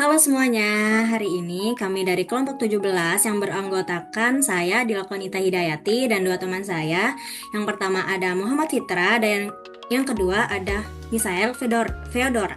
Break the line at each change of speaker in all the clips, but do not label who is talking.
Halo semuanya, hari ini kami dari kelompok 17 yang beranggotakan saya Dilakwanita Hidayati dan dua teman saya. Yang pertama ada Muhammad Fitra dan yang kedua ada Misael Feodora.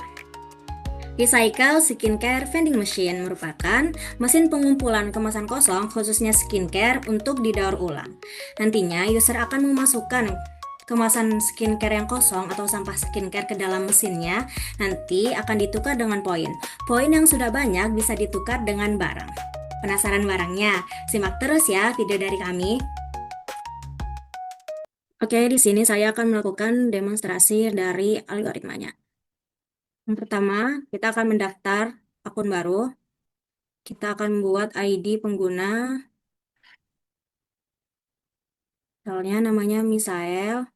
Recycle Skincare Vending Machine merupakan mesin pengumpulan kemasan kosong khususnya skincare untuk didaur ulang. Nantinya user akan memasukkan kemasan skincare yang kosong atau sampah skincare ke dalam mesinnya, nanti akan ditukar dengan poin. Poin yang sudah banyak bisa ditukar dengan barang. Penasaran barangnya? Simak terus ya video dari kami. Oke, di sini saya akan melakukan demonstrasi dari algoritmanya. Yang pertama, kita akan mendaftar akun baru. Kita akan membuat ID pengguna, misalnya namanya Misael,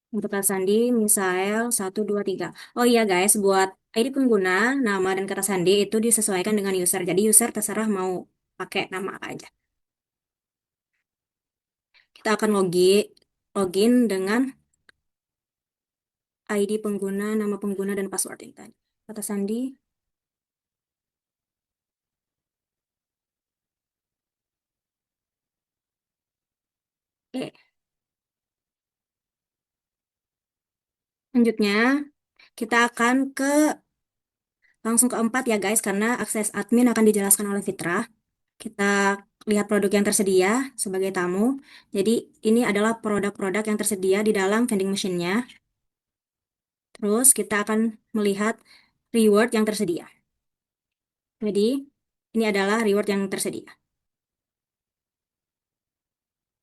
untuk kata sandi Misael 123. Oh iya guys, buat ID pengguna, nama dan kata sandi itu disesuaikan dengan user. Jadi user terserah mau pakai nama apa aja. Kita akan login dengan ID pengguna, nama pengguna, dan password yang tadi. Kata sandi, oke. Selanjutnya, kita akan langsung ke 4 ya guys, karena akses admin akan dijelaskan oleh Fitra. Kita lihat produk yang tersedia sebagai tamu. Jadi ini adalah produk-produk yang tersedia di dalam vending machine-nya. Terus kita akan melihat reward yang tersedia. Jadi ini adalah reward yang tersedia.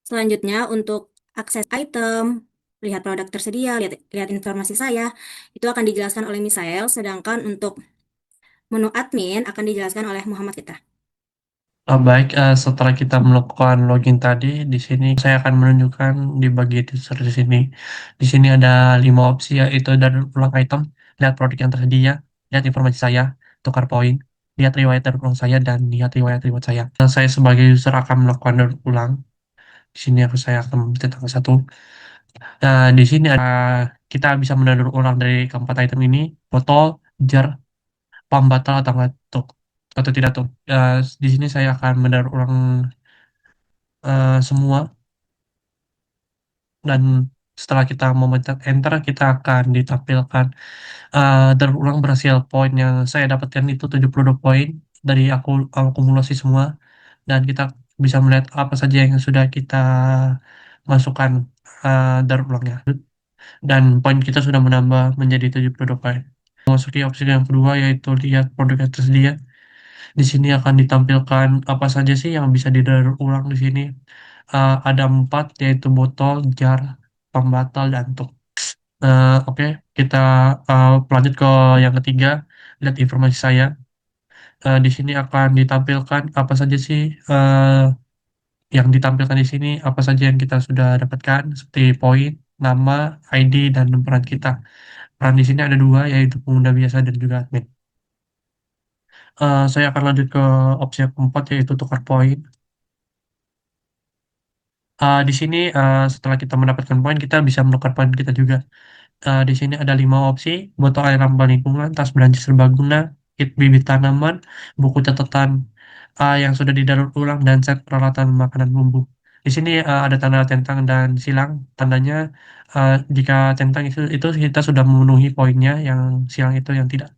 Selanjutnya untuk akses item, lihat produk tersedia, lihat informasi saya, itu akan dijelaskan oleh Misael, sedangkan untuk menu admin akan dijelaskan oleh Muhammad Fitra.
Baik, setelah kita melakukan login tadi, di sini saya akan menunjukkan di bagian user di sini. Di sini ada 5 opsi, yaitu dari ulang item, lihat produk yang tersedia, lihat informasi saya, tukar poin, lihat riwayat dari ulang saya, dan lihat riwayat reward saya. Dan saya sebagai user akan melakukan daur ulang. Di sini saya akan mencet tanggal 1. Nah, di sini kita bisa mendaur ulang dari keempat item ini, botol, jar, pump batal atau enggak tuh, atau tidak tuh. Di sini saya akan mendaur ulang semua, dan setelah kita memencet enter kita akan ditampilkan terulang berhasil. Poin yang saya dapatkan itu 72 poin dari aku akumulasi semua, dan kita bisa melihat apa saja yang sudah kita masukkan ulangnya, dan poin kita sudah menambah menjadi 72 poin. Memasuki opsi yang kedua, yaitu lihat produk yang tersedia. Di sini akan ditampilkan apa saja sih yang bisa didaur ulang di sini. Ada 4, yaitu botol, jar, pembatal, dan tuk. Oke, kita lanjut ke yang ketiga. Lihat informasi saya. Di sini akan ditampilkan apa saja sih yang ditampilkan di sini, apa saja yang kita sudah dapatkan, seperti poin, nama, ID, dan peran kita. Peran di sini ada dua, yaitu pengguna biasa dan juga admin. Saya akan lanjut ke opsi yang keempat, yaitu tukar poin. Di sini setelah kita mendapatkan poin, kita bisa menukar poin kita juga. Di sini ada 5 opsi: botol air ramah lingkungan, tas belanja serbaguna, kit bibit tanaman, buku catatan yang sudah didaur ulang, dan set peralatan makanan bumbu. Di sini ada tanda centang dan silang. Tandanya jika centang itu kita sudah memenuhi poinnya, yang silang itu yang tidak.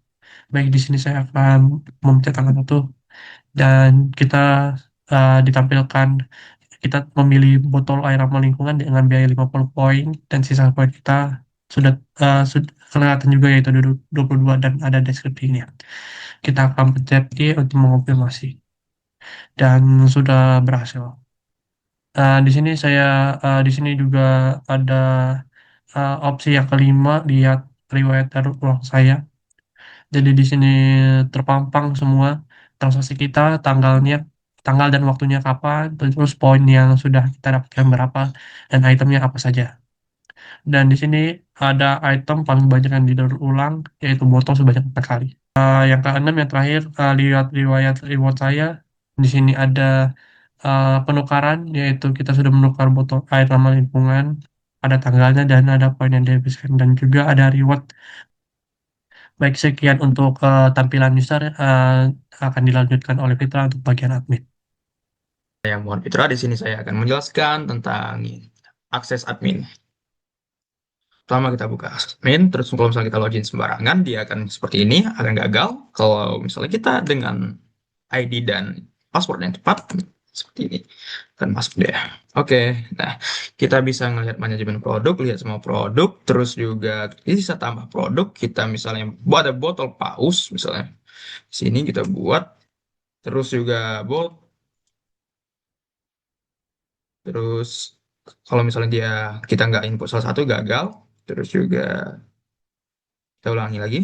Baik, di sini saya akan memencet tanggal 1, dan ditampilkan kita memilih botol air ramah lingkungan dengan biaya 50 poin, dan sisa poin kita sudah kelihatan juga, yaitu 22, dan ada deskripsinya. Kita akan pencet Y untuk mengonfirmasi, dan sudah berhasil. Di sini juga ada opsi yang kelima, lihat riwayat daur ulang saya. Jadi di sini terpampang semua transaksi kita, tanggal dan waktunya kapan, terus poin yang sudah kita dapatkan berapa, dan itemnya apa saja. Dan di sini ada item paling banyak yang didaur ulang, yaitu botol sebanyak 4 kali. Yang keenam, yang terakhir, lihat riwayat reward saya. Di sini ada penukaran, yaitu kita sudah menukar botol air ramah lingkungan, ada tanggalnya dan ada poin yang dihabiskan, dan juga ada reward Baik, sekian untuk tampilan user, akan dilanjutkan oleh Fitra untuk bagian admin.
Saya Muhammad Fitra, di sini saya akan menjelaskan tentang akses admin. Pertama kita buka akses admin, terus kalau misalnya kita login sembarangan, dia akan seperti ini, akan gagal. Kalau misalnya kita dengan ID dan password yang tepat, seperti ini, akan masuk deh. Oke, nah kita bisa melihat manajemen produk, lihat semua produk, terus juga bisa tambah produk. Kita misalnya buat ada botol paus, misalnya sini kita buat, terus juga terus kalau misalnya kita nggak input salah satu gagal, terus juga kita ulangi lagi.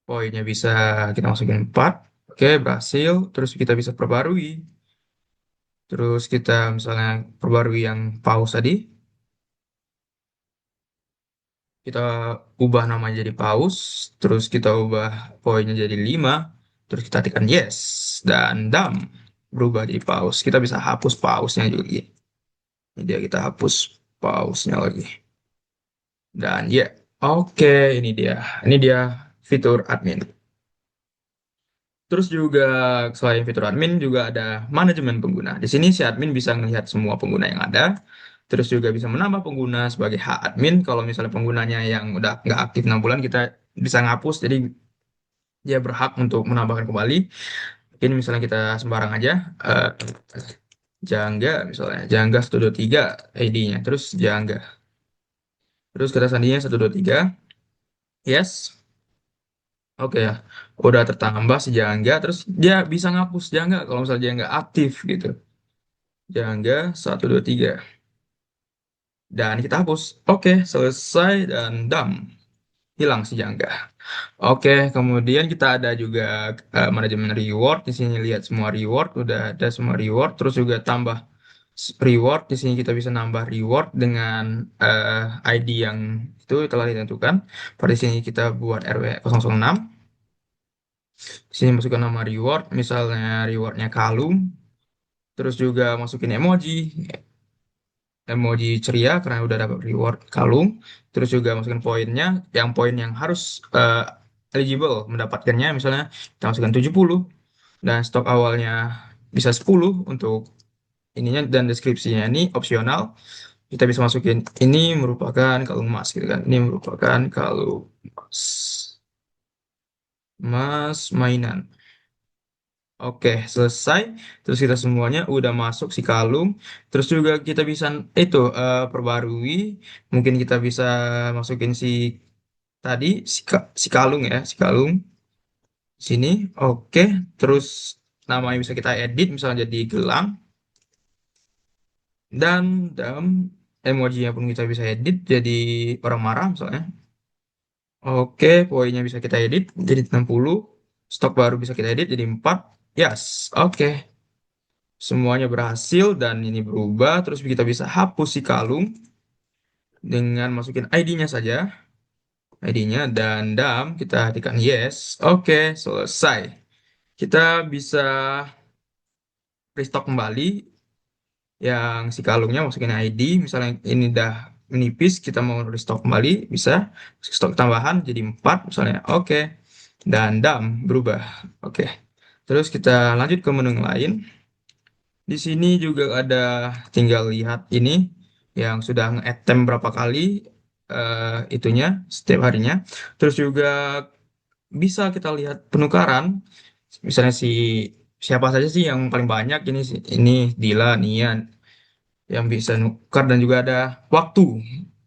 Poinnya bisa kita masukin 4. Oke, berhasil. Terus kita bisa perbarui. Terus kita misalnya perbarui yang pause tadi. Kita ubah namanya jadi pause. Terus kita ubah poinnya jadi 5. Terus kita tekan yes. Dan done. Berubah jadi pause. Kita bisa hapus pause-nya juga. Ini dia, kita hapus pause-nya lagi. Dan ya, oke, ini dia. Ini dia fitur admin. Terus juga selain fitur admin juga ada manajemen pengguna. Di sini si admin bisa melihat semua pengguna yang ada. Terus juga bisa menambah pengguna sebagai hak admin. Kalau misalnya penggunanya yang udah nggak aktif 6 bulan, kita bisa ngapus. Jadi dia berhak untuk menambahkan kembali. Mungkin misalnya kita sembarang aja. eh, Jangga misalnya. Jangga 123 ID-nya. Terus Jangga. Terus kita sandinya 123. Yes. Oke ya, udah tertambah si Jangga, terus dia bisa ngapus Jangga kalau misalnya dia nggak aktif gitu. Jangga 123 dan kita hapus. Oke, selesai dan dam, hilang si Jangga. Oke, kemudian kita ada juga manajemen reward. Di sini lihat semua reward, udah ada semua reward. Terus juga tambah reward. Di sini kita bisa nambah reward dengan ID yang itu telah ditentukan. Pada sini kita buat RW 006. Di sini masukkan nama reward, misalnya rewardnya kalung, terus juga masukin emoji, emoji ceria karena udah dapat reward kalung, terus juga masukin poinnya, yang poin yang harus eligible mendapatkannya, misalnya kita masukkan 70 dan stok awalnya bisa 10 untuk ininya, dan deskripsinya ini opsional. Kita bisa masukin ini merupakan kalung emas gitu kan, ini merupakan kalung emas, emas mainan. Oke, selesai. Terus kita semuanya udah masuk si kalung. Terus juga kita bisa itu perbarui. Mungkin kita bisa masukin si tadi si kalung ya, si kalung sini. Oke, terus namanya bisa kita edit misalnya jadi gelang dan emojinya pun kita bisa edit jadi orang marah misalnya. Oke, poinnya bisa kita edit jadi 60. Stok baru bisa kita edit jadi 4. Yes, oke. Semuanya berhasil dan ini berubah. Terus kita bisa hapus si kalung dengan masukin ID-nya saja. ID-nya dan kita tekan yes. Oke, selesai. Kita bisa restock kembali yang si kalungnya, masukin ID. Misalnya ini udah menipis, kita mau restock kembali, bisa. Stok tambahan jadi 4 misalnya. Oke. Dan berubah. Oke. Terus kita lanjut ke menu yang lain. Di sini juga ada, tinggal lihat ini yang sudah nge-attempt berapa kali itunya setiap harinya. Terus juga bisa kita lihat penukaran. Misalnya siapa saja sih yang paling banyak, ini Dila, Nian yang bisa nukar, dan juga ada waktu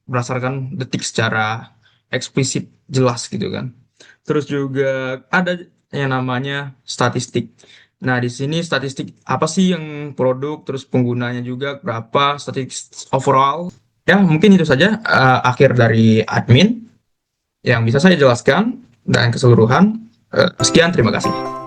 berdasarkan detik secara eksplisit jelas gitu kan. Terus juga ada yang namanya statistik. Nah, di sini statistik apa sih yang produk, terus penggunanya juga berapa, statistik overall. Ya, mungkin itu saja akhir dari admin yang bisa saya jelaskan dan keseluruhan. Sekian, terima kasih.